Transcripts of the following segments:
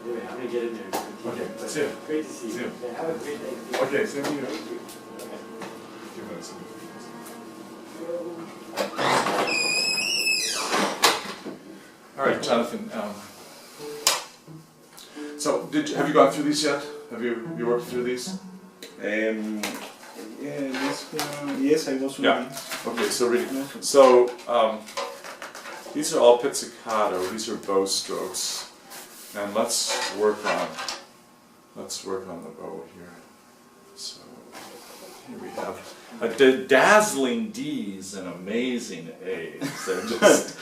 Anyway, I'm gonna get in there. Okay, see you. Great to see you. See you. Okay, have a great day. Okay, same to you. Thank you. Okay. 2 minutes. All right, Jonathan. So, have you gone through these yet? Have you worked through these? Yeah, this one, yes, I was Yeah. reading. Okay, so reading. So, these are all pizzicato. These are bow strokes, and let's work on the bow here. So here we have a dazzling D's and amazing A's. They're just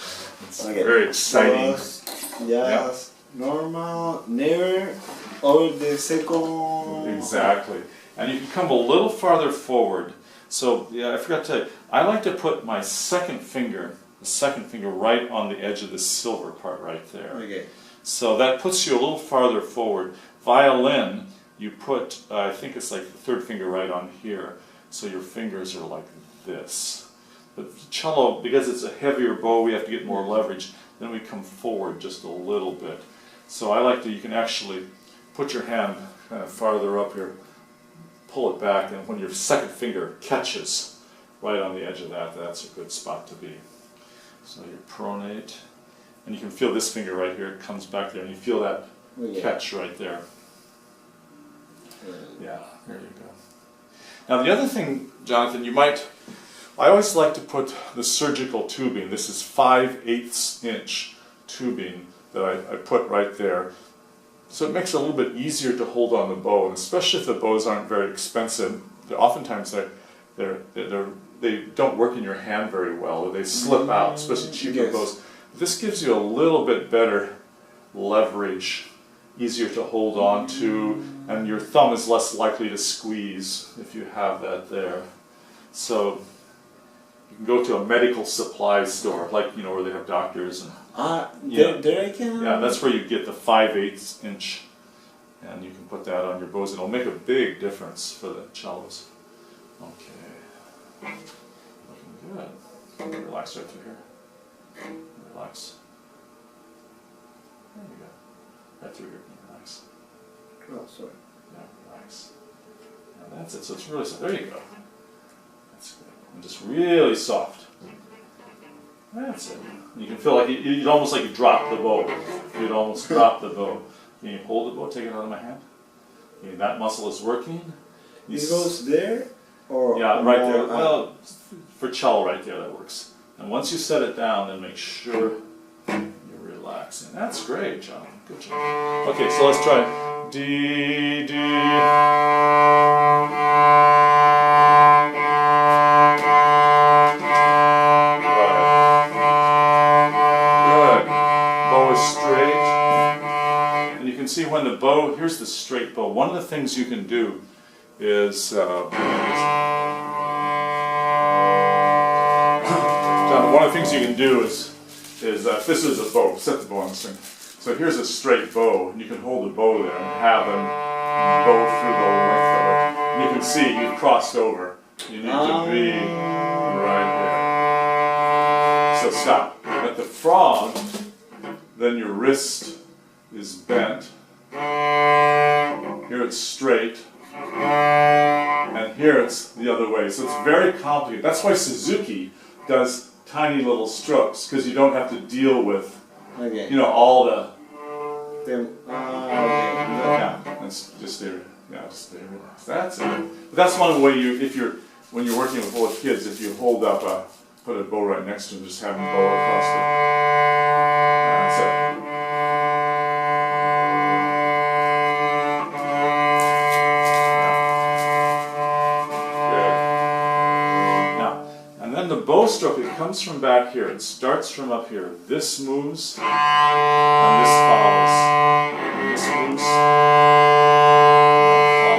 it's Okay. very exciting. Just normal, never over the second. Exactly. And you can come a little farther forward. So yeah, I forgot to tell you, I like to put my second finger right on the edge of the silver part right there. Okay. So that puts you a little farther forward. Violin, you put, I think it's like the third finger right on here, so your fingers are like this. But cello, because it's a heavier bow, we have to get more leverage, then we come forward just a little bit. So I like to, you can actually put your hand kind of farther up here, pull it back, and when your second finger catches right on the edge of that, that's a good spot to be. So you pronate, and you can feel this finger right here, it comes back there, and you feel that catch right there. Yeah, there you go. Now the other thing, Jonathan, I always like to put the surgical tubing, this is 5/8 inch tubing that I put right there. So it makes it a little bit easier to hold on the bow, and especially if the bows aren't very expensive. Oftentimes they don't work in your hand very well, or they slip out, especially cheaper bows. This gives you a little bit better leverage, easier to hold on to, and your thumb is less likely to squeeze if you have that there. So you can go to a medical supply store, like where they have doctors and there I can. yeah, that's where you get the 5/8 inch, and you can put that on your bows, and it'll make a big difference for the cellos. Okay, looking good. Relax right through here. Relax. There you go. Right through here. Relax. Oh, sorry. Yeah, relax. And that's it. So it's really soft. There you go. That's good. And just really soft. That's it. You can feel like you'd almost like you dropped the bow. You'd almost drop the bow. Can you hold the bow? Take it out of my hand. Okay, that muscle is working. It goes there, or yeah, right there. Well, for cello, right there, that works. And once you set it down, then make sure you're relaxing. That's great, John. Good job. Okay, so let's try D, D. See when the bow, here's the straight bow. One of the things you can do is, John, one of the things you can do is this is a bow, set the bow on the string. So here's a straight bow, and you can hold the bow there and have them go through the length of it. And you can see you've crossed over. You need to be right here. So stop. At the frog, then your wrist is bent. Here it's straight, and here it's the other way. So it's very complicated. That's why Suzuki does tiny little strokes, because you don't have to deal with, all the. Yeah, that's just there. Yeah, just there. That's it. But that's one way when you're working with little kids, if you hold up put a bow right next to them, just have them bow across the. That's it. The bow stroke, it comes from back here. It starts from up here. This moves, and this follows. And this moves, and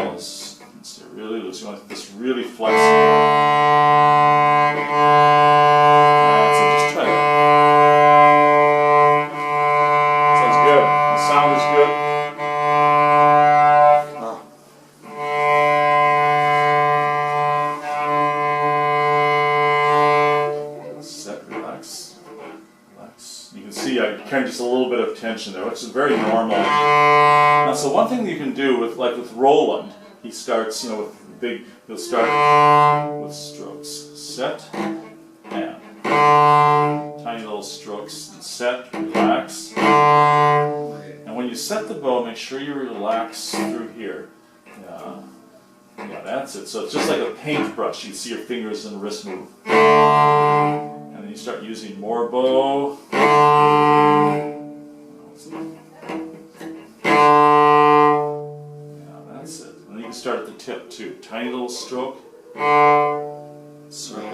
follows. It's really loose. You want this really flexible. So just try that. Sounds good. The sound is good. Kind of just a little little bit of tension there, which is very normal. Now, so one thing that you can do with, like with Roland, he starts, you know, with big, he'll start with strokes. Set, and tiny little strokes. Set, relax. And when you set the bow, make sure you relax through here. Yeah, that's it. So it's just like a paintbrush. You see your fingers and wrist move. And then you start using more bow. Yeah, that's it. And then you can start at the tip too. Tiny little stroke. Circle.